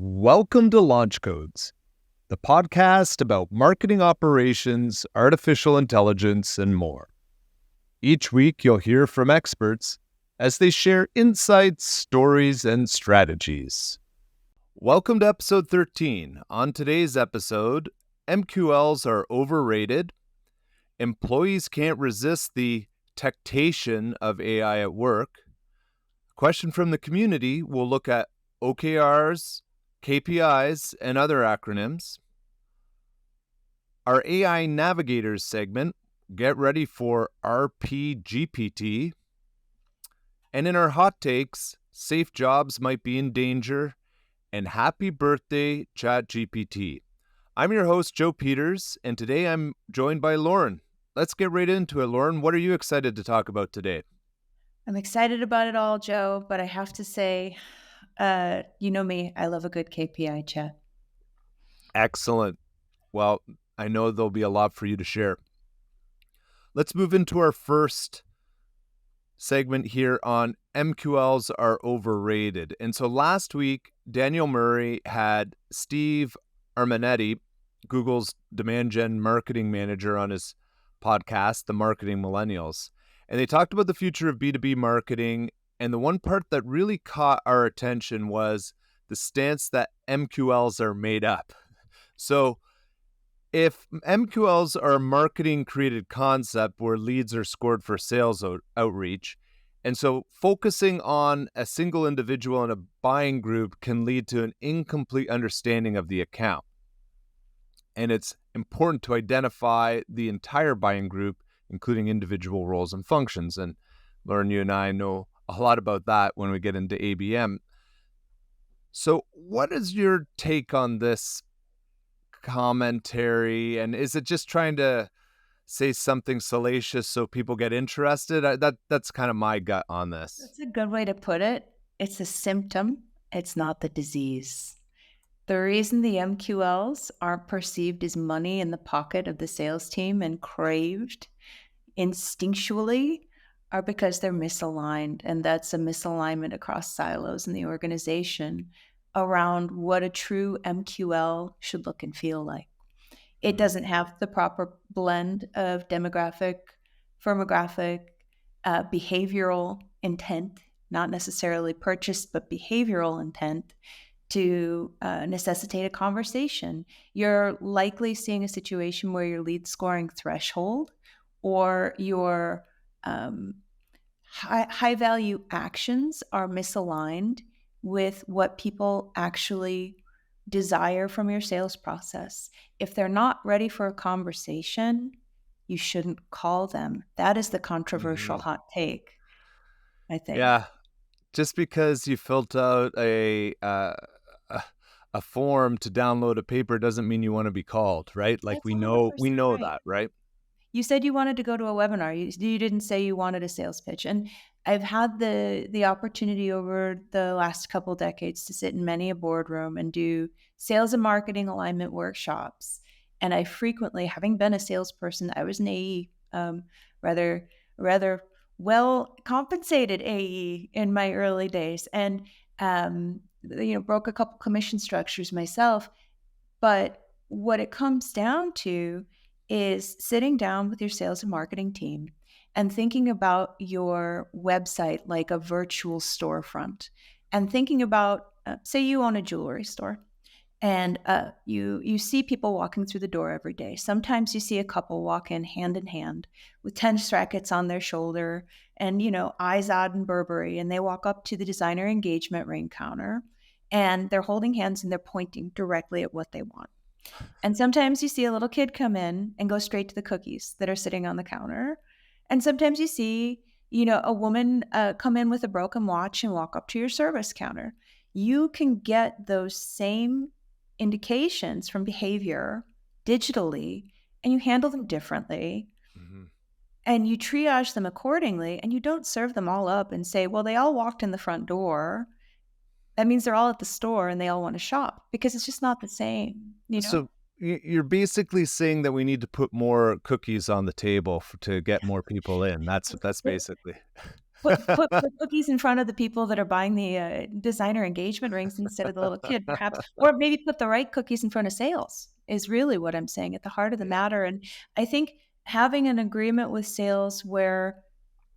Welcome to Launch Codes, the podcast about marketing operations, artificial intelligence, and more. Each week, you'll hear from experts as they share insights, stories, and strategies. Welcome to episode 13. On today's episode, MQLs are overrated, employees can't resist the tech-tation of AI at work. Question from the community, we'll look at OKRs, KPIs, and other acronyms. Our AI Navigators segment, get ready for RPGPT. And in our hot takes, safe jobs might be in danger, and happy birthday, Chat-GPT. I'm your host, Joe Peters, and today I'm joined by Lauren. Let's get right into it, Lauren. What are you excited to talk about today? I'm excited about it all, Joe, but I have to say, you know me, I love a good KPI chat. Excellent. Well, I know there'll be a lot for you to share. Let's move into our first segment here on MQLs are overrated. And so last week, Daniel Murray had Steve Armanetti, Google's demand gen marketing manager, on his podcast, The Marketing Millennials. And they talked about the future of B2B marketing. And the one part that really caught our attention was the stance that MQLs are made up. So if MQLs are a marketing created concept where leads are scored for sales outreach, and so focusing on a single individual in a buying group can lead to an incomplete understanding of the account. And it's important to identify the entire buying group, including individual roles and functions. And Lauren, you and I know a lot about that when we get into ABM. So what is your take on this commentary? And is it just trying to say something salacious so people get interested? That's kind of my gut on this. That's a good way to put it. It's a symptom. It's not the disease. The reason the MQLs aren't perceived as money in the pocket of the sales team and craved instinctually are because they're misaligned, and that's a misalignment across silos in the organization around what a true MQL should look and feel like. It doesn't have the proper blend of demographic, firmographic, behavioral intent, not necessarily purchased, but behavioral intent to necessitate a conversation. You're likely seeing a situation where your lead scoring threshold or your high value actions are misaligned with what people actually desire from your sales process. If they're not ready for a conversation, you shouldn't call them. That is the controversial hot take, I think. Yeah, just because you filled out a form to download a paper doesn't mean you want to be called, right? Like That's we know 100% right. that, right? You said you wanted to go to a webinar. You didn't say you wanted a sales pitch. And I've had the opportunity over the last couple decades to sit in many a boardroom and do sales and marketing alignment workshops. And I frequently, having been a salesperson, I was an AE, rather well compensated AE in my early days, and broke a couple commission structures myself. But what it comes down to is sitting down with your sales and marketing team and thinking about your website like a virtual storefront, and thinking about, say you own a jewelry store, and you see people walking through the door every day. Sometimes you see a couple walk in hand with tennis rackets on their shoulder and, eyes odd and Burberry, and they walk up to the designer engagement ring counter and they're holding hands and they're pointing directly at what they want. And sometimes you see a little kid come in and go straight to the cookies that are sitting on the counter. And sometimes you see, a woman come in with a broken watch and walk up to your service counter. You can get those same indications from behavior digitally, and you handle them differently. Mm-hmm. And you triage them accordingly, and you don't serve them all up and say, well, they all walked in the front door. That means they're all at the store and they all want to shop, because it's just not the same. So you're basically saying that we need to put more cookies on the table to get more people in. That's basically. Put cookies in front of the people that are buying the, designer engagement rings instead of the little kid, perhaps, or maybe put the right cookies in front of sales is really what I'm saying at the heart of the Yeah. matter, and I think having an agreement with sales where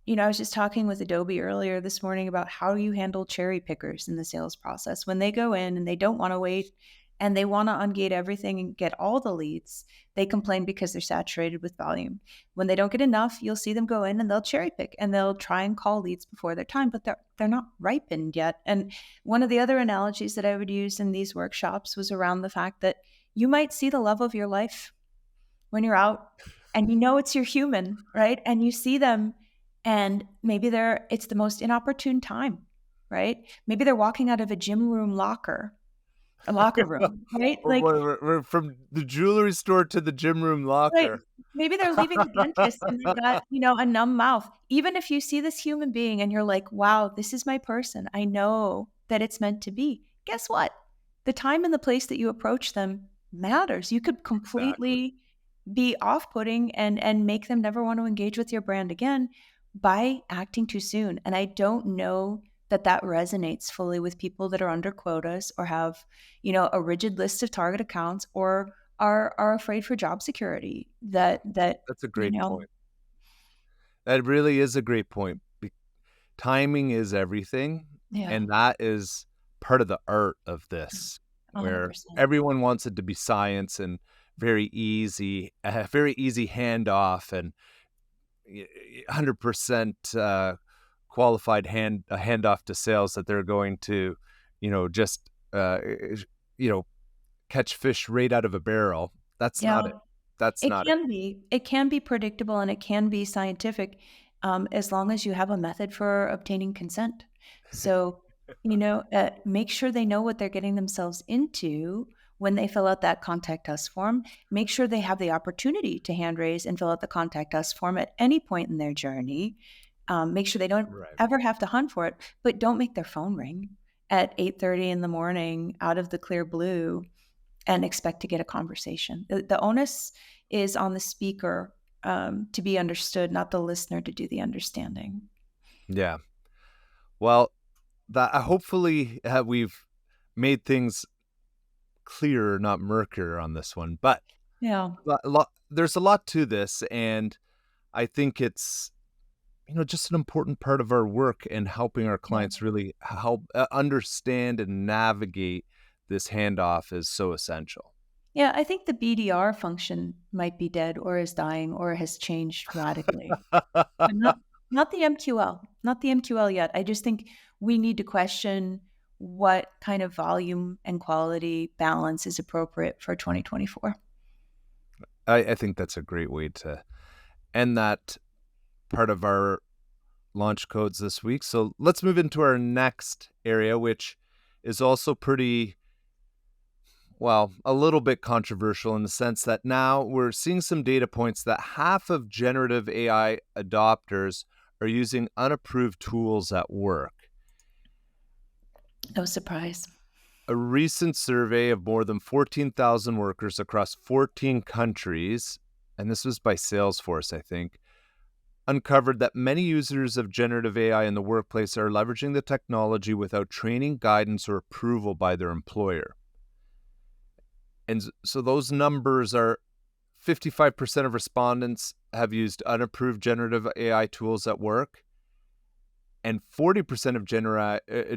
I was just talking with Adobe earlier this morning about how you handle cherry pickers in the sales process. When they go in and they don't want to wait and they want to ungate everything and get all the leads, they complain because they're saturated with volume. When they don't get enough, you'll see them go in and they'll cherry pick and they'll try and call leads before their time, but they're not ripened yet. And one of the other analogies that I would use in these workshops was around the fact that you might see the love of your life when you're out and it's your human, right? And you see them and maybe it's the most inopportune time, right? Maybe they're walking out of a locker room, right? Like, We're from the jewelry store to the gym room right. locker. Maybe they're leaving the dentist and they've got, a numb mouth. Even if you see this human being and you're like, wow, this is my person. I know that it's meant to be. Guess what? The time and the place that you approach them matters. You could Exactly. completely be off-putting and make them never want to engage with your brand again by acting too soon. And I don't know that that resonates fully with people that are under quotas or have, a rigid list of target accounts or are afraid for job security. That That's a you great know, point. That really is a great point. Timing is everything, yeah, and that is part of the art of this, where 100%. everyone wants it to be science and very easy handoff and 100% qualified handoff to sales that they're going to, just you know, catch fish right out of a barrel. That's Yeah. not it. That's not it. It can be predictable and it can be scientific, as long as you have a method for obtaining consent. So, make sure they know what they're getting themselves into when they fill out that contact us form. Make sure they have the opportunity to hand raise and fill out the contact us form at any point in their journey. Make sure they don't Right. ever have to hunt for it, but don't make their phone ring at 8:30 in the morning out of the clear blue and expect to get a conversation. The onus is on the speaker, to be understood, not the listener to do the understanding. Yeah. Well, that hopefully we've made things clearer, not murkier on this one. But Yeah, there's a lot to this, and I think it's just an important part of our work and helping our yeah. clients really help understand and navigate this handoff is so essential. Yeah, I think the BDR function might be dead or is dying or has changed radically. But not the MQL, not the MQL yet. I just think we need to question what kind of volume and quality balance is appropriate for 2024. I think that's a great way to end that part of our launch codes this week. So let's move into our next area, which is also pretty, well, a little bit controversial in the sense that now we're seeing some data points that half of generative AI adopters are using unapproved tools at work. No surprise. A recent survey of more than 14,000 workers across 14 countries, and this was by Salesforce, I think, uncovered that many users of generative AI in the workplace are leveraging the technology without training, guidance, or approval by their employer. And so those numbers are 55% of respondents have used unapproved generative AI tools at work, and 40% of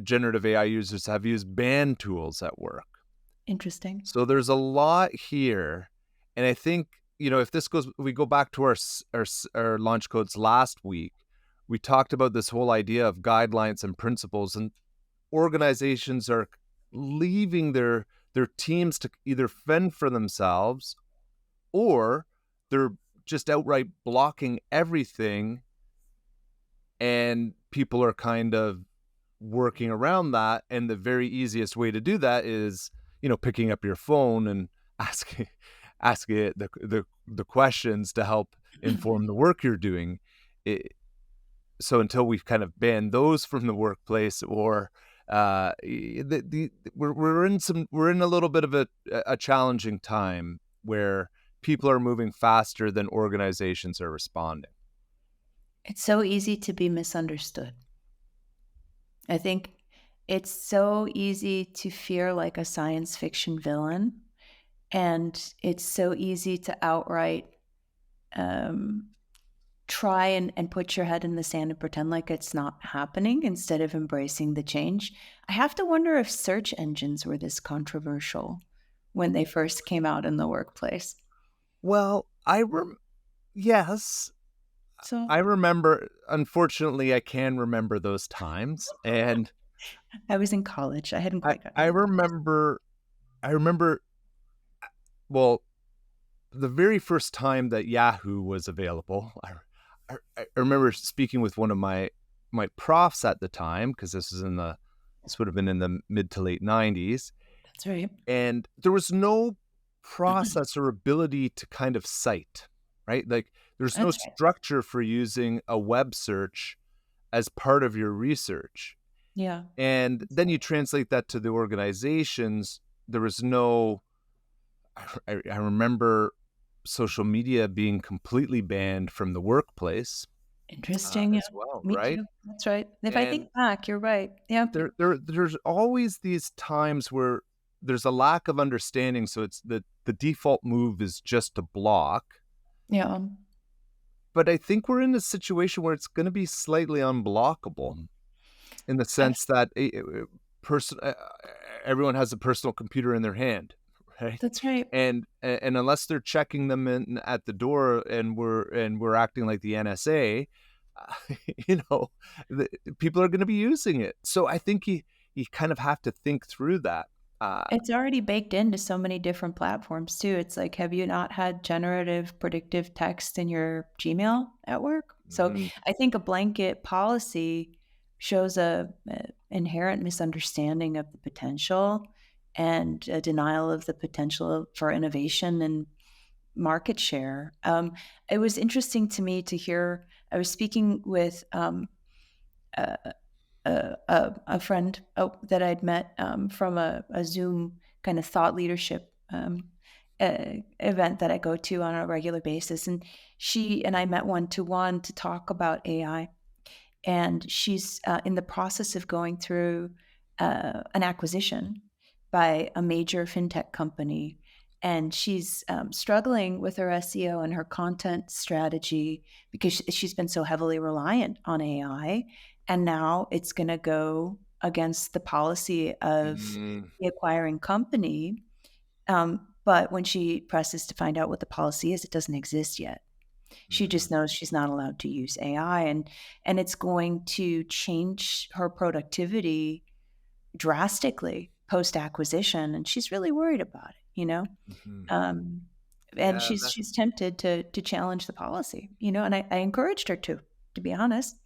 generative AI users have used banned tools at work. Interesting. So there's a lot here, and I think if we go back to our launch codes last week, we talked about this whole idea of guidelines and principles, and organizations are leaving their teams to either fend for themselves or they're just outright blocking everything, and people are kind of working around that. And the very easiest way to do that is, picking up your phone and asking it the questions to help inform the work you're doing. So until we've kind of banned those from the workplace, or we're in a little bit of a challenging time where people are moving faster than organizations are responding. It's so easy to be misunderstood. I think it's so easy to fear like a science fiction villain, and it's so easy to outright um, try and put your head in the sand and pretend like it's not happening instead of embracing the change. I have to wonder if search engines were this controversial when they first came out in the workplace. Well, yes, So I remember. Unfortunately, I can remember those times, and I was in college. I hadn't I quite gotten I to that. remember I remember well, the very first time that Yahoo was available. I remember speaking with one of my profs at the time, because this would have been in the mid to late 90s, That's right. and there was no process or ability to kind of cite, right? Like, there's no That's right. structure for using a web search as part of your research. Yeah. And That's then you right. translate that to the organizations. There was no I remember social media being completely banned from the workplace, Interesting. Yeah. as well, Me right? too. That's right. If I And think back, you're right. Yeah. there's always these times where there's a lack of understanding, so it's the default move is just to block. Yeah. But I think we're in a situation where it's gonna be slightly unblockable, in the I, sense that person everyone has a personal computer in their hand, right? that's right. And unless they're checking them in at the door, and we're acting like the NSA, uh, you know, the people are gonna be using it. So I think you kind of have to think through that. Uh, It's already baked into so many different platforms too. It's like, have you not had generative predictive text in your Gmail at work? So mhm, I think a blanket policy shows a inherent misunderstanding of the potential and a denial of the potential for innovation and market share. It was interesting to me to hear. I was speaking with a, a friend that I'd met from a Zoom kind of thought leadership event that I go to on a regular basis. And she and I met one to one to talk about AI. And she's in the process of going through an acquisition by a major fintech company. And she's struggling with her SEO and her content strategy because she's been so heavily reliant on AI. And now it's going to go against the policy of mm, the acquiring company. But when she presses to find out what the policy is, it doesn't exist yet. She just mhm, knows she's not allowed to use AI, and it's going to change her productivity drastically post-acquisition, and she's really worried about it, you know? mhm. Um, and Yeah, she's tempted to challenge the policy, you know, and I encouraged her to be honest.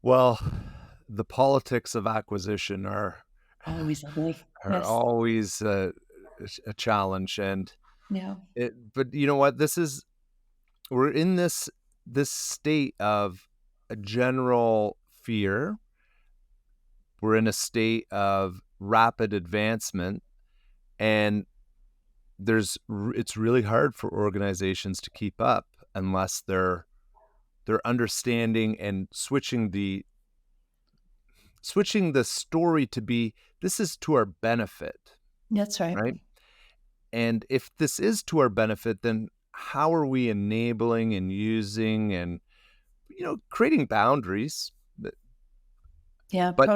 well, the politics of acquisition Always ugly. are Yes. always a challenge, and Yeah. but you know what? We're in this state of a general fear. We're in a state of rapid advancement, and it's really hard for organizations to keep up unless they're understanding and switching the story to be, this is to our benefit, That's right. right? And if this is to our benefit, then how are we enabling and using and creating boundaries? Yeah, But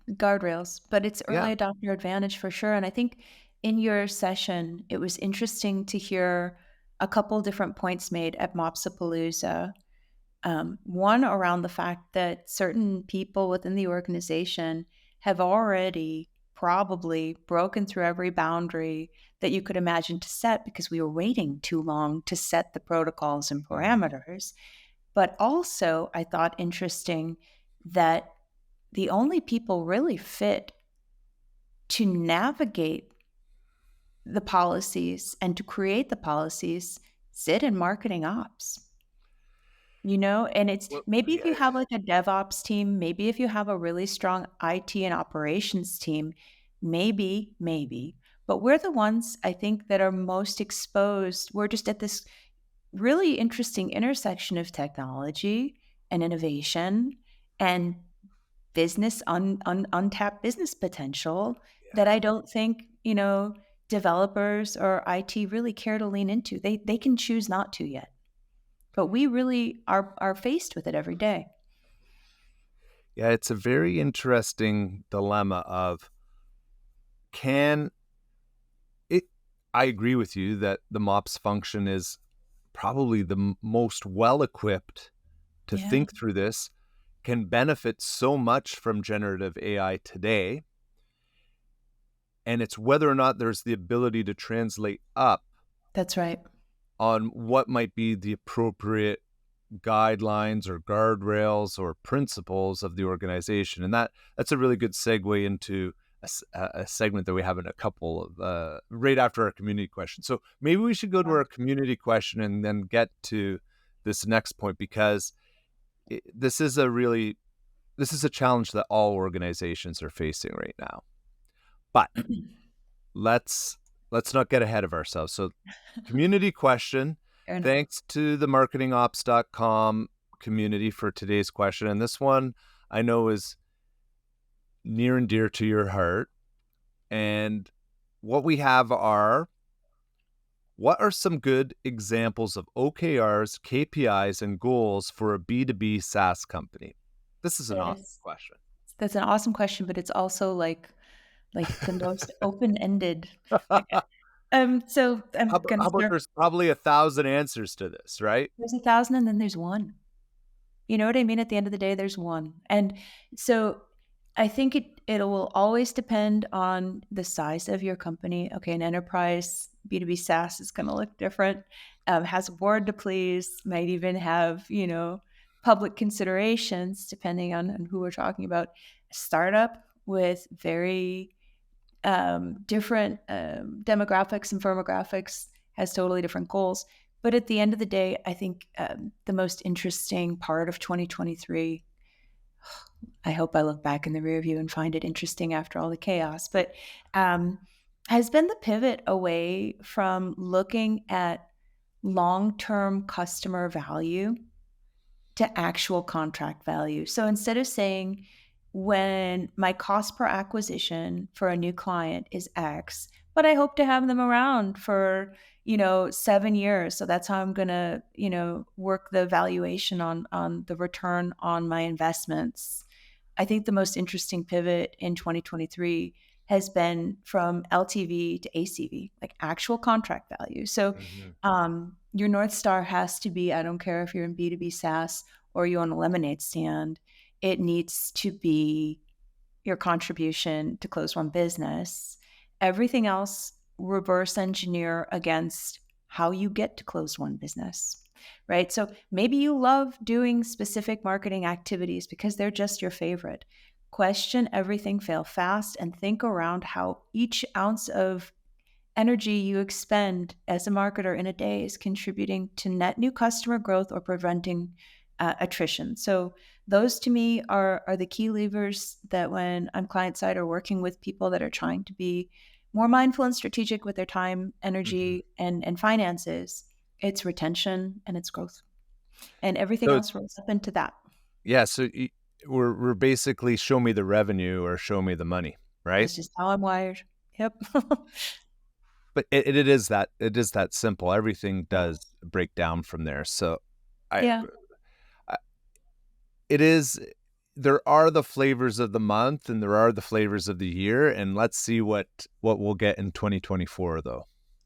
guardrails, but it's yeah. early adopter advantage for sure. And I think in your session, it was interesting to hear a couple different points made at Mopsapalooza. One around the fact that certain people within the organization have already probably broken through every boundary that you could imagine to set because we were waiting too long to set the protocols and Mhm, parameters. But also, I thought interesting that the only people really fit to navigate the policies and to create the policies sit in marketing ops. You know, and it's well, maybe if yeah. you have like a DevOps team, maybe if you have a really strong IT and operations team, maybe, but we're the ones I think that are most exposed. We're just at this really interesting intersection of technology and innovation and untapped business potential that Yeah. I don't think, developers or IT really care to lean into. They can choose not to yet, but we really are faced with it every day. Yeah, it's a very interesting dilemma of can it I agree with you that the MOPS function is probably the most well-equipped to Yeah, think through this, can benefit so much from generative AI today, and it's whether or not there's the ability to translate up that's right. on what might be the appropriate guidelines or guardrails or principles of the organization. And that's a really good segue into a segment that we have in a couple of right after our community question. So maybe we should go to our community question and then get to this next point, because this is a challenge that all organizations are facing right now. But let's let's not get ahead of ourselves. So community question. Fair enough. Thanks to the marketingops.com community for today's question. And this one I know is near and dear to your heart. And what we have are what are some good examples of OKRs, KPIs, and goals for a B2B SaaS company? This is an That awesome is question. that's an awesome question, but it's also like the most open-ended. Like, so I'm How gonna about start. there's probably 1,000 answers to this, right? There's 1,000 and then there's one. You know what I mean? At the end of the day, there's one. And so I think it will always depend on the size of your company. Okay, an enterprise B2B SaaS is going to look different. Has a board to please, might even have, public considerations depending on who we're talking about. A startup with very different demographics and firmographics has totally different goals. But at the end of the day, I think the most interesting part of 2023, I hope I look back in the rear view and find it interesting after all the chaos, but um, has been the pivot away from looking at long term customer value to actual contract value. So instead of saying, when my cost per acquisition for a new client is X, but I hope to have them around for, 7 years. So that's how I'm going to, work the valuation on the return on my investments. I think the most interesting pivot in 2023 has been from LTV to ACV, like actual contract value. So Mhm. your North Star has to be, I don't care if you're in B2B SaaS or you own a lemonade stand, it needs to be your contribution to close one business. Everything else, reverse engineer against how you get to close one business, right? So maybe you love doing specific marketing activities because they're just your favorite. Question everything, fail fast, and think around how each ounce of energy you expend as a marketer in a day is contributing to net new customer growth or preventing attrition. So those to me are the key levers that when I'm client side or working with people that are trying to be more mindful and strategic with their time, Mhm. energy, and finances, it's retention and it's growth. And everything So else rolls up into that. yeah, so we're basically show me the revenue or show me the money, right? That's just how I'm wired. Yep. But it is that simple. Everything does break down from there. So I, Yeah. I it is there are the flavors of the month and there are the flavors of the year, and let's see what we'll get in 2024 though.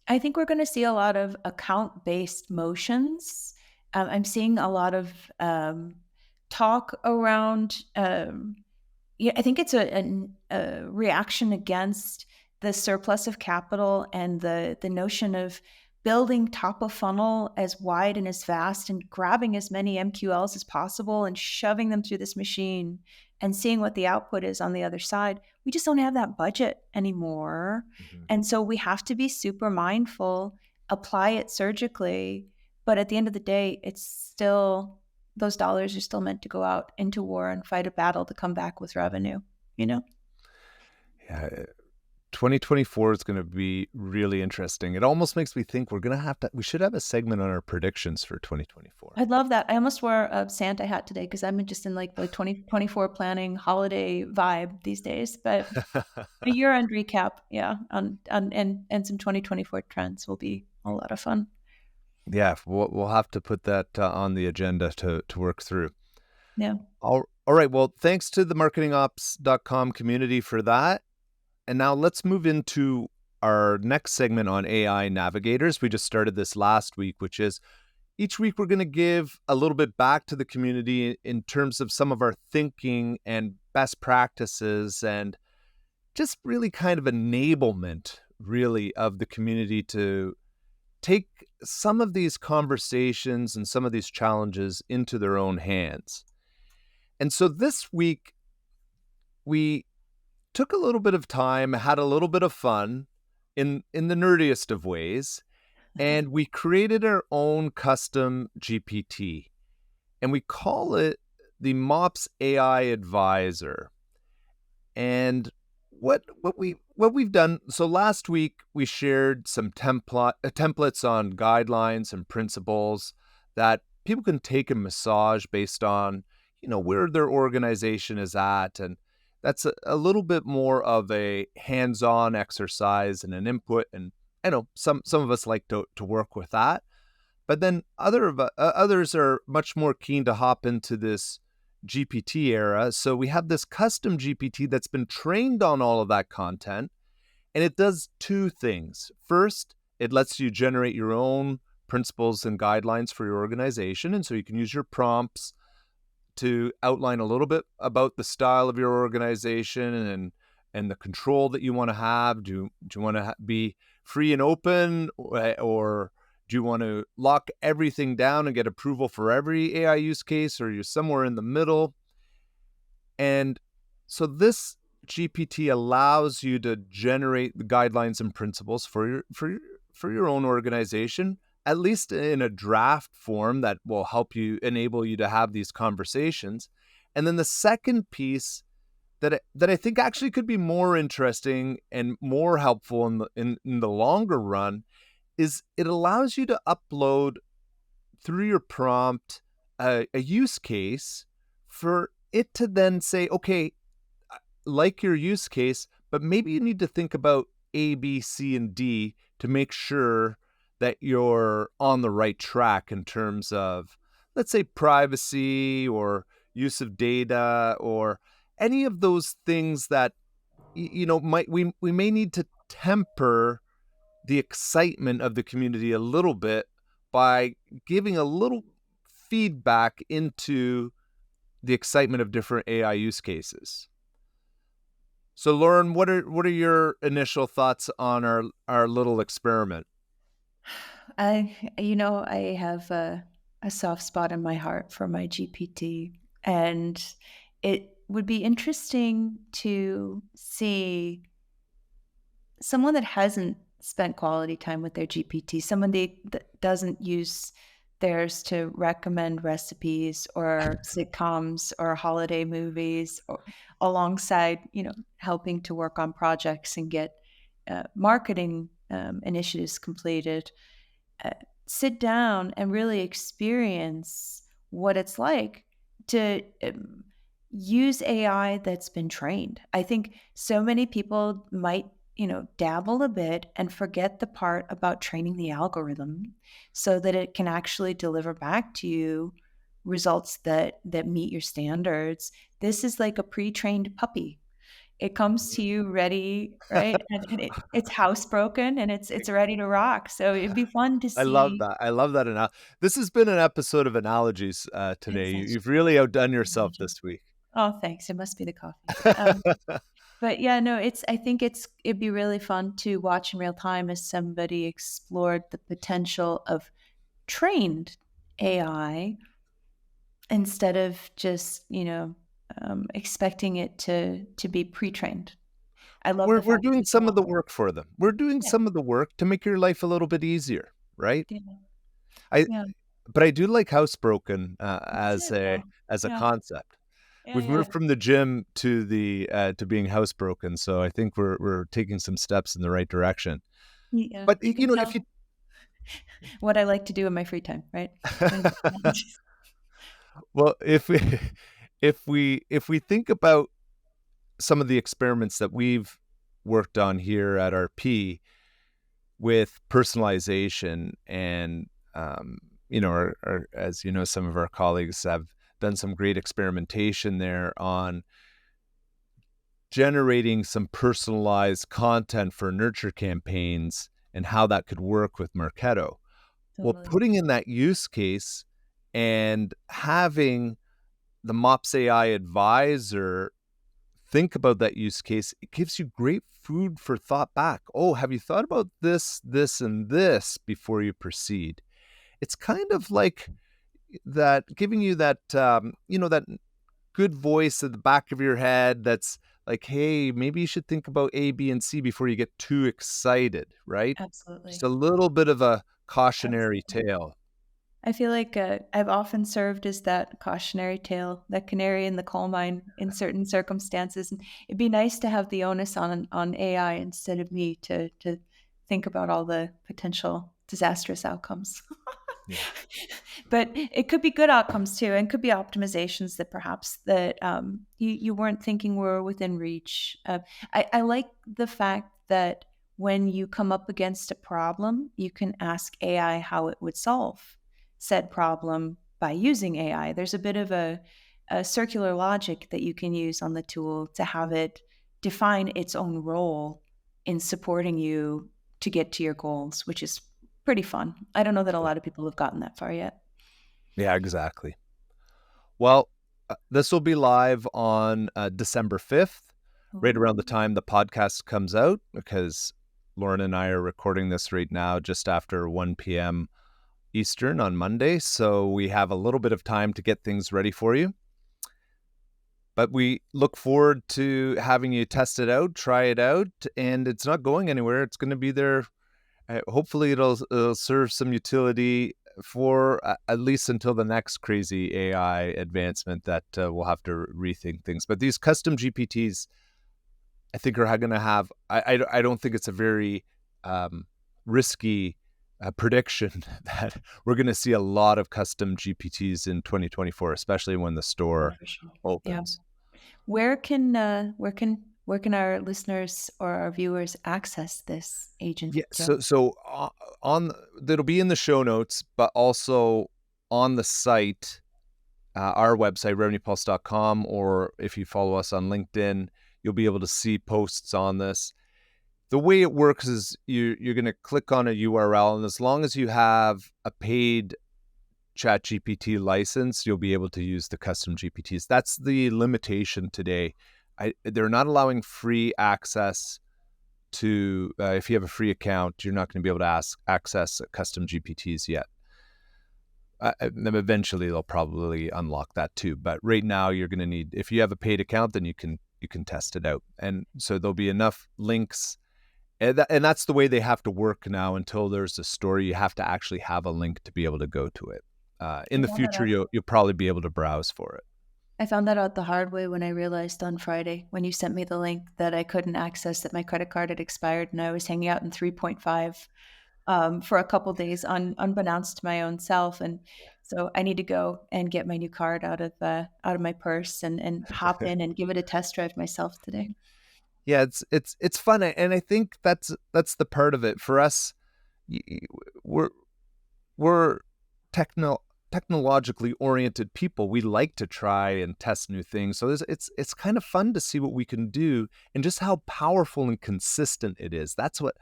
I think we're going to see a lot of account based motions. I'm seeing a lot of talk around yeah, I think it's a reaction against the surplus of capital and the notion of building top of funnel as wide and as vast and grabbing as many MQLs as possible and shoving them through this machine and seeing what the output is on the other side. We just don't have that budget anymore. Mhm. And so we have to be super mindful, apply it surgically. But at the end of the day, it's still those dollars are still meant to go out into war and fight a battle to come back with revenue, you know? Yeah, 2024 is going to be really interesting. It almost makes me think we should have a segment on our predictions for 2024. I'd love that. I almost wore a Santa hat today because I'm just in like the 2024 planning holiday vibe these days. But a year-end recap, yeah, on and some 2024 trends will be a lot of fun. Yeah, we'll have to put that on the agenda to work through. Yeah. All right. Well, thanks to the marketingops.com community for that. And now let's move into our next segment on AI navigators. We just started this last week, which is each week we're going to give a little bit back to the community in terms of some of our thinking and best practices and just really kind of enablement, really, of the community to take some of these conversations and some of these challenges into their own hands. And so this week, we took a little bit of time, had a little bit of fun in the nerdiest of ways, and we created our own custom GPT, and we call it the MOPs AI Advisor. And what we've done, so last week we shared some templates on guidelines and principles that people can take and massage based on, where their organization is at. And that's a little bit more of a hands-on exercise and an input. And I know some of us like to work with that. But then others are much more keen to hop into this GPT era. So we have this custom GPT that's been trained on all of that content, and it does two things. First, it lets you generate your own principles and guidelines for your organization, and so you can use your prompts to outline a little bit about the style of your organization and the control that you want to have. Do you want to be free and open, or do you want to lock everything down and get approval for every AI use case, or you're somewhere in the middle? And so this GPT allows you to generate the guidelines and principles for your own organization, at least in a draft form that will help you, enable you to have these conversations. And then the second piece that I think actually could be more interesting and more helpful in the longer run is it allows you to upload through your prompt a use case for it to then say, okay, like your use case, but maybe you need to think about A, B, C, and D to make sure that you're on the right track in terms of, let's say, privacy or use of data or any of those things that we may need to temper the excitement of the community a little bit by giving a little feedback into the excitement of different AI use cases. So, Lauren, what are your initial thoughts on our little experiment? I have a soft spot in my heart for my GPT, and it would be interesting to see someone that hasn't spent quality time with their GPT, someone that doesn't use theirs to recommend recipes or sitcoms or holiday movies or alongside, helping to work on projects and get marketing initiatives completed. uh, Sit down and really experience what it's like to use AI that's been trained. I think so many people might, dabble a bit and forget the part about training the algorithm so that it can actually deliver back to you results that meet your standards. This is like a pre-trained puppy. It comes to you ready, right? And it's housebroken and it's ready to rock. So it'd be fun to I love see. that. I love that. This has been an episode of analogies today. It's You've actually really outdone yourself imagine. this week. Oh, thanks. It must be the coffee. But yeah, no, I think it'd be really fun to watch in real time as somebody explored the potential of trained AI instead of just, expecting it to be pre-trained. I love the We're fact that doing you can some of the offer. work for them. We're doing Yeah, some of the work to make your life a little bit easier, right? yeah, I yeah. but I do like housebroken Me too. as a Yeah. concept. Yeah, We've yeah. moved from the gym to being housebroken, so I think we're taking some steps in the right direction. Yeah. But You can if tell you what I like to do in my free time, right? And well, if we think about some of the experiments that we've worked on here at RP with personalization and as you know, some of our colleagues have done some great experimentation there on generating some personalized content for nurture campaigns and how that could work with Marketo. Well, totally. putting in that use case and having the MOPs AI Advisor think about that use case, it gives you great food for thought back. Oh, have you thought about this, this, and this before you proceed? It's kind of like that, giving you that, that good voice at the back of your head that's like, hey, maybe you should think about A, B, and C before you get too excited, right? Just Absolutely. a little bit of a cautionary Absolutely. tale. I feel like I've often served as that cautionary tale, that canary in the coal mine in certain circumstances. And it'd be nice to have the onus on AI instead of me to think about all the potential disastrous outcomes. Yeah. But it could be good outcomes too, and could be optimizations that perhaps that you weren't thinking were within reach. I like the fact that when you come up against a problem, you can ask AI how it would solve said problem by using AI. There's a bit of a circular logic that you can use on the tool to have it define its own role in supporting you to get to your goals, which is pretty fun. I don't know that a lot of people have gotten that far yet. Yeah, exactly. Well, this will be live on December 5th, right around the Ooh. time the podcast comes out, because Lauren and I are recording this right now just after 1 p.m. Eastern on Monday. So we have a little bit of time to get things ready for you. But we look forward to having you test it out, try it out, and it's not going anywhere. It's going to be there. Hopefully, it'll serve some utility for at least until the next crazy AI advancement that we'll have to rethink things. But these custom GPTs, I think, are going to have. I don't think it's a very risky prediction that we're going to see a lot of custom GPTs in 2024, especially when the Oh, store for sure. Yeah. opens. Where can our listeners or our viewers access this agent, Yeah, Joe? on that'll be in the show notes, but also on the site, our website, revenuepulse.com, or if you follow us on LinkedIn, you'll be able to see posts on this. The way it works is you're going to click on a URL, and as long as you have a paid Chat-GPT license, you'll be able to use the custom GPTs. That's the limitation today. They're not allowing free access to, if you have a free account, you're not going to be able to access custom GPTs yet. Eventually, they'll probably unlock that too. But right now, you're going to need, if you have a paid account, then you can test it out. And so there'll be enough links. And that's the way they have to work now until there's a store. You have to actually have a link to be able to go to it. In I the found that future, out. you'll probably be able to browse for it. I found that out the hard way when I realized on Friday when you sent me the link that I couldn't access that my credit card had expired and I was hanging out in 3.5 for a couple days unbeknownst to my own self. And so I need to go and get my new card out of my purse and hop in and give it a test drive myself today. Yeah, it's fun, and I think that's the part of it for us. We're we're techno technologically oriented people. We like to try and test new things. So it's kind of fun to see what we can do and just how powerful and consistent it is. That's what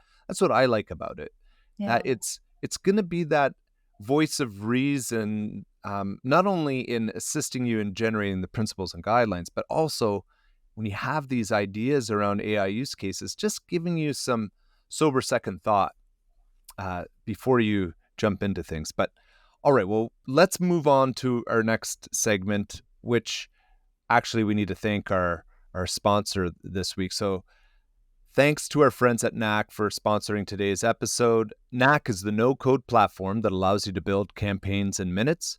I like about it. That Yeah. it's going to be that voice of reason, not only in assisting you in generating the principles and guidelines, but also when you have these ideas around AI use cases, just giving you some sober second thought before you jump into things. But all right, well, let's move on to our next segment, which actually we need to thank our sponsor this week. So thanks to our friends at Knack for sponsoring today's episode. Knack is the no-code platform that allows you to build campaigns in minutes.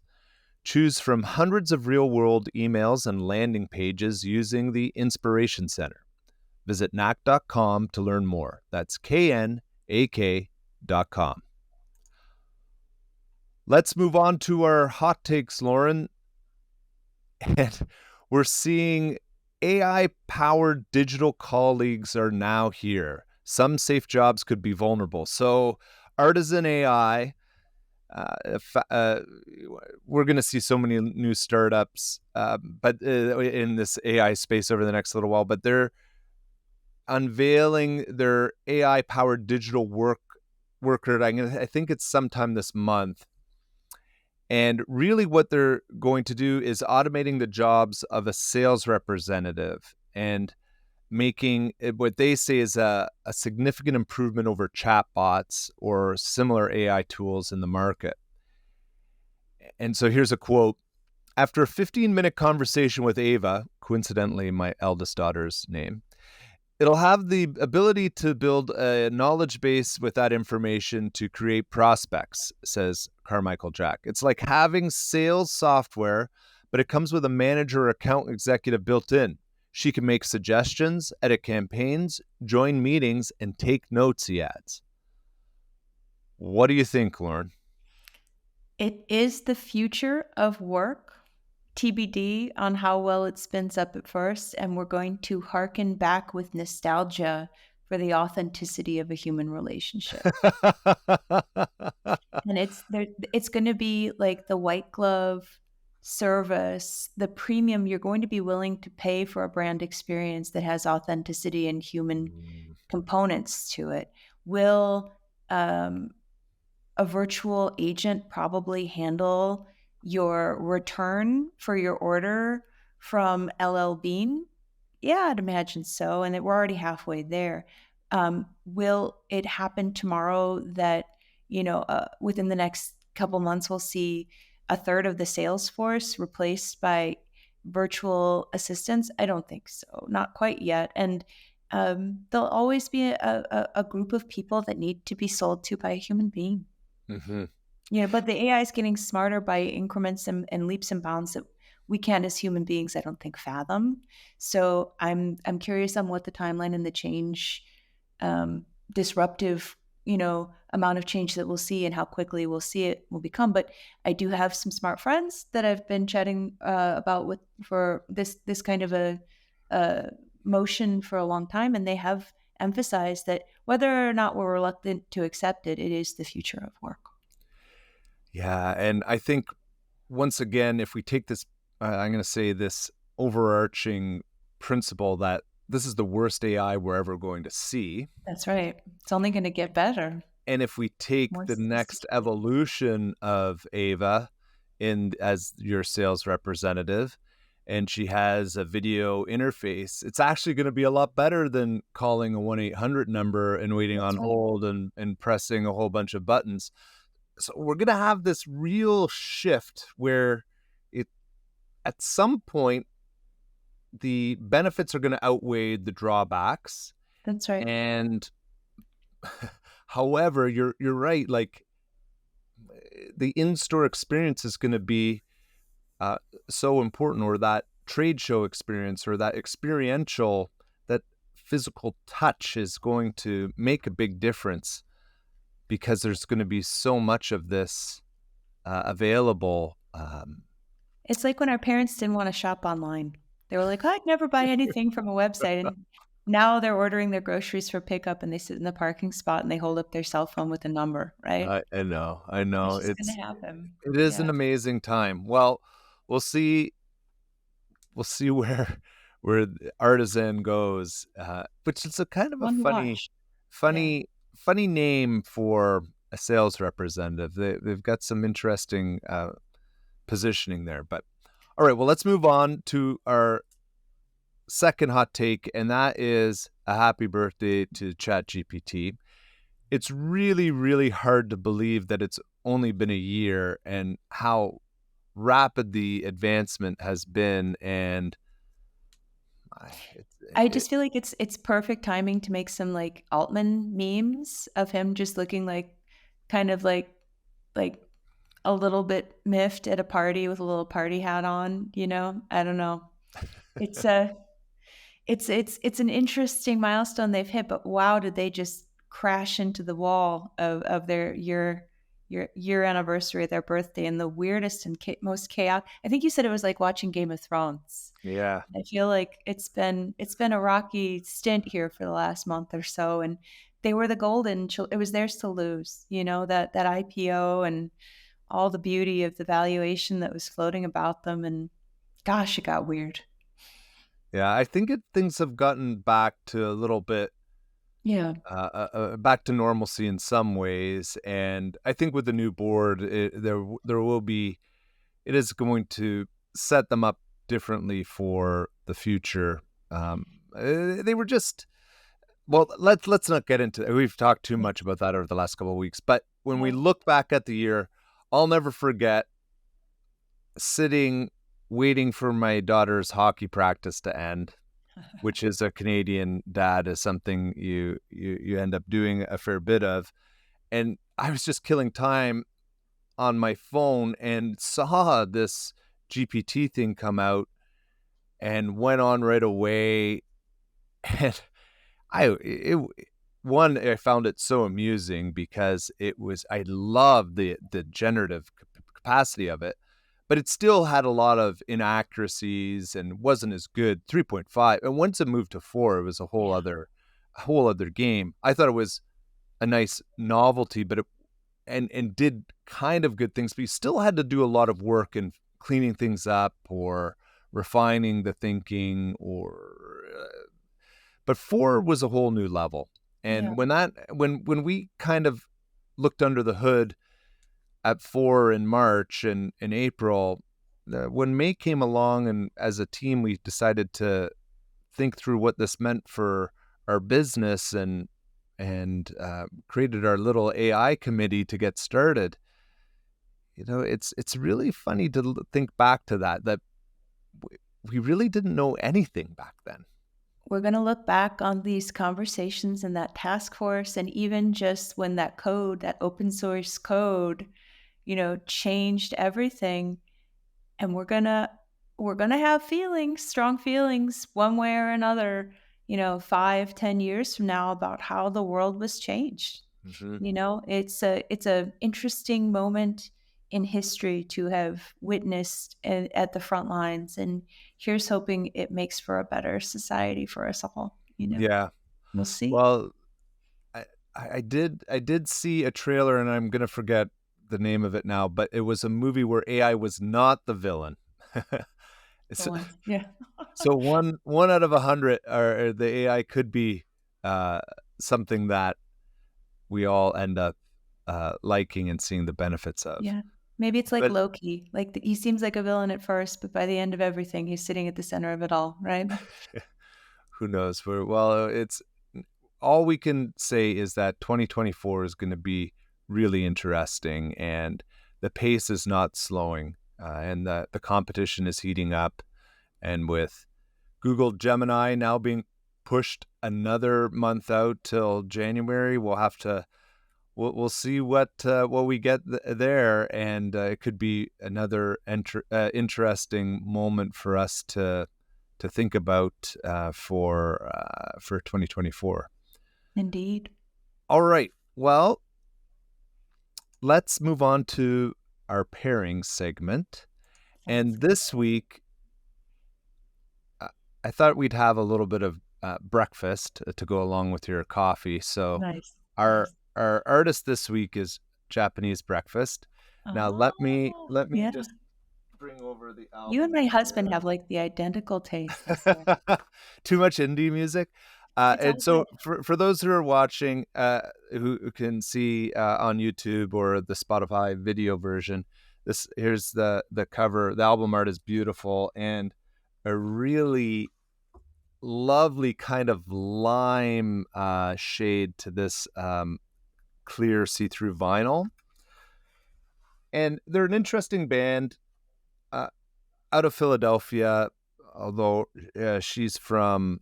Choose from hundreds of real-world emails and landing pages using the Inspiration Center. Visit knack.com to learn more. That's KNAK.com. Let's move on to our hot takes, Lauren. And we're seeing AI-powered digital colleagues are now here. Some safe jobs could be vulnerable. So Artisan AI, we're going to see so many new startups, but in this AI space over the next little while. But they're unveiling their AI-powered digital worker. I think it's sometime this month. And really what they're going to do is automating the jobs of a sales representative and making it what they say is a significant improvement over chatbots or similar AI tools in the market. And so here's a quote. After a 15-minute conversation with Ava, coincidentally my eldest daughter's name, it'll have the ability to build a knowledge base with that information to create prospects, says Carmichael Jack. It's like having sales software, but it comes with a manager or account executive built in. She can make suggestions, edit campaigns, join meetings, and take notes, he adds. What do you think, Lauren? It is the future of work. TBD on how well it spins up at first, and we're going to hearken back with nostalgia for the authenticity of a human relationship. And it's going to be like the white glove service, the premium you're going to be willing to pay for a brand experience that has authenticity and human components to it. Will a virtual agent probably handle your return for your order from LL Bean? Yeah, I'd imagine so. And we're already halfway there. Will it happen tomorrow that, within the next couple months, we'll see a third of the sales force replaced by virtual assistants? I don't think so. Not quite yet. And there'll always be a group of people that need to be sold to by a human being. Mm-hmm. Yeah, but the AI is getting smarter by increments and leaps and bounds that we can't, as human beings, I don't think, fathom. So I'm curious on what the timeline and the change, disruptive, amount of change that we'll see and how quickly we'll see it will become. But I do have some smart friends that I've been chatting about with for this kind of a motion for a long time, and they have emphasized that whether or not we're reluctant to accept it, it is the future of work. Yeah, and I think once again, if we take this, I'm going to say this overarching principle that this is the worst AI we're ever going to see. That's right. It's only going to get better. And if we take More the next sophisticated. evolution of Ava as your sales representative, and she has a video interface, it's actually going to be a lot better than calling a 1-800 number and waiting That's on right. hold and pressing a whole bunch of buttons. So we're going to have this real shift where it at some point the benefits are going to outweigh the drawbacks. That's right. And however, you're right, like the in-store experience is going to be so important, or that trade show experience, or that experiential, that physical touch is going to make a big difference because there's going to be so much of this available. It's like when our parents didn't want to shop online. They were like, I'd never buy anything from a website. And now they're ordering their groceries for pickup and they sit in the parking spot and they hold up their cell phone with a number, right? I know, I know. It's just going to happen. It is Yeah. an amazing time. Well, we'll see. We'll see where the Artisan goes, which is a kind of a One to watch. Yeah. funny name for a sales representative. They've got some interesting positioning there. But all right, well, let's move on to our second hot take, and that is a happy birthday to Chat-GPT. It's really, really hard to believe that it's only been a year and how rapid the advancement has been. And I just feel like it's perfect timing to make some like Altman memes of him just looking like kind of like a little bit miffed at a party with a little party hat on, you know? I don't know. It's a it's an interesting milestone they've hit, but wow, did they just crash into the wall of their year anniversary of their birthday in the weirdest and most chaotic. I think you said it was like watching Game of Thrones. Yeah. I feel like it's been a rocky stint here for the last month or so, and they were the it was theirs to lose, you know, that IPO and all the beauty of the valuation that was floating about them, and gosh, it got weird. Yeah, I think things have gotten back to a little bit Yeah. back to normalcy in some ways, and I think with the new board, there will be it is going to set them up differently for the future. They were just well. Let's not get into it. We've talked too much about that over the last couple of weeks, but when we Yeah. look back at the year, I'll never forget sitting waiting for my daughter's hockey practice to end, which is a Canadian dad is something you end up doing a fair bit of. And I was just killing time on my phone and saw this GPT thing come out and went on right away. And it one, I found it so amusing because I love the generative capacity of it, but it still had a lot of inaccuracies and wasn't as good. 3.5, and once it moved to 4, it was a whole other game. I thought it was a nice novelty, but and did kind of good things, but you still had to do a lot of work in cleaning things up or refining the thinking but 4 was a whole new level. Yeah. And when we kind of looked under the hood at 4 in March and in April, when May came along, and as a team we decided to think through what this meant for our business and created our little AI committee to get started. You know, it's really funny to think back to that we really didn't know anything back then. We're going to look back on these conversations and that task force, and even just when that code, that open source code, you know, changed everything. And we're gonna have feelings, strong feelings, one way or another, you know, 5, 10 years from now about how the world was changed. Mm-hmm. You know, it's a interesting moment in history to have witnessed at the front lines, and here's hoping it makes for a better society for us all. You know, Yeah. we'll see. Well, I I did see a trailer, and I'm gonna forget the name of it now, but it was a movie where AI was not the villain. For So, once, yeah. so one out of 100, or the AI could be uh, something that we all end up liking and seeing the benefits of. Yeah. Maybe it's like But Loki. Like he seems like a villain at first, but by the end of everything, he's sitting at the center of it all, right? who knows? Well, it's all we can say is that 2024 is going to be really interesting, and the pace is not slowing, and the competition is heating up. And with Google Gemini now being pushed another month out till January, we'll see what we get there, and it could be another interesting moment for us to think about for 2024. Indeed. All right. Well, let's move on to our pairing segment. Sounds And this week, uh, I thought we'd have a little bit of breakfast to go along with your coffee. So nice. our Nice. our artist this week is Japanese breakfast. Now let me Yeah. just bring over the You and album my husband here. have like the identical taste, I swear. Too much indie music. It's And all good. so for those who are watching, who can see on YouTube or the Spotify video version, here's the cover. The album art is beautiful and a really lovely kind of lime shade to this clear see-through vinyl. And they're an interesting band uh, out of Philadelphia, although she's from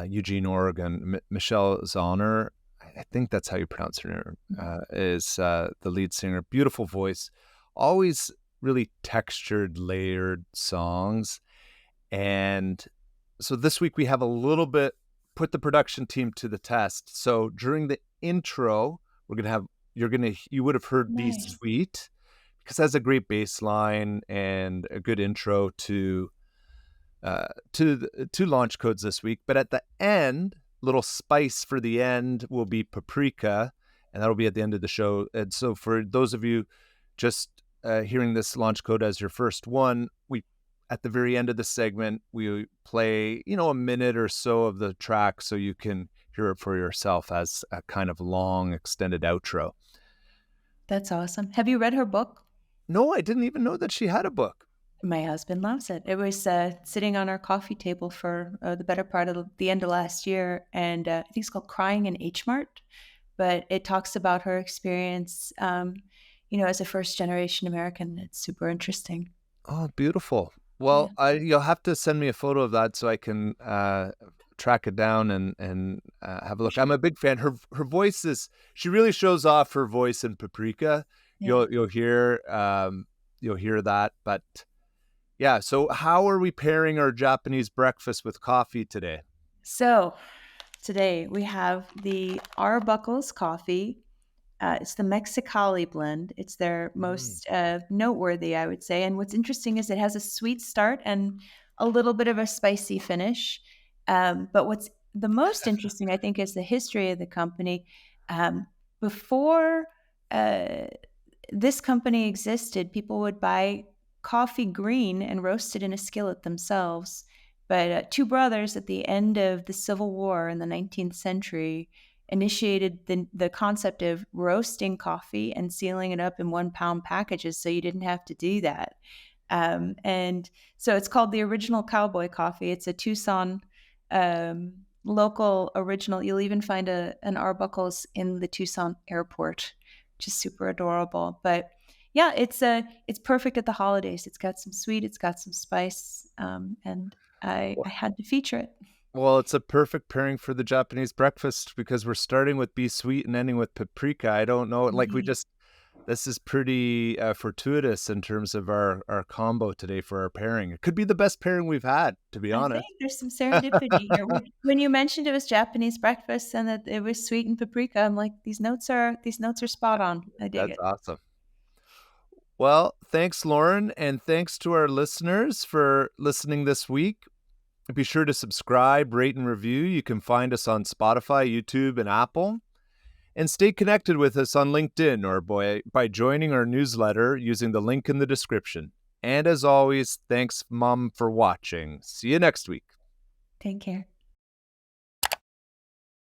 Eugene, Oregon. Michelle Zauner, I think that's how you pronounce her name, is the lead singer. Beautiful voice. always really textured, layered songs. And so this week we have a little bit put the production team to the test. So during the intro, we're going to have you would have heard Be Nice. Sweet because it has a great bass line and a good intro to launch codes this week. But at the end, little spice for the end will be Paprika, and that'll be at the end of the show. And so for those of you just hearing this launch code as your first one, we at the very end of the segment we play a minute or so of the track so you can hear it for yourself as a kind of long extended outro. That's awesome. Have you read her book? No, I didn't even know that she had a book. My husband loves it. It was sitting on our coffee table for the better part of the end of last year, and I think it's called Crying in H Mart. But it talks about her experience, as a first generation American. It's super interesting. Oh, beautiful. Yeah. Well, you'll have to send me a photo of that so I can track it down and have a look. I'm a big fan. Her voice she really shows off her voice in Paprika. Yeah. You'll hear that. But yeah, so how are we pairing our Japanese breakfast with coffee today? So today we have the Arbuckles coffee. It's the Mexicali blend. It's their Mm. most noteworthy, I would say. And what's interesting is it has a sweet start and a little bit of a spicy finish. But what's the most interesting, I think, is the history of the company. Um, before uh, this company existed, people would buy coffee green and roast it in a skillet themselves. But two brothers at the end of the Civil War in the 19th century initiated the concept of roasting coffee and sealing it up in 1 pound packages so you didn't have to do that. And so it's called the original cowboy coffee. It's a Tucson local original. You'll even find an Arbuckles in the Tucson airport, which is super adorable. But yeah, it's perfect at the holidays. It's got some sweet, it's got some spice, and I had to feature it. Well, it's a perfect pairing for the Japanese breakfast because we're starting with Be Sweet and ending with Paprika. I don't know, this is pretty fortuitous in terms of our combo today for our pairing. It could be the best pairing we've had, to be I think honest. there's some serendipity here. When you mentioned it was Japanese breakfast and that it was sweet and paprika, I'm like, these notes are spot on. I dig That's it. awesome. Well, thanks, Lauren, and thanks to our listeners for listening this week. Be sure to subscribe, rate, and review. You can find us on Spotify, YouTube, and Apple. And stay connected with us on LinkedIn or by joining our newsletter using the link in the description. And as always, thanks, Mom, for watching. See you next week. Take care.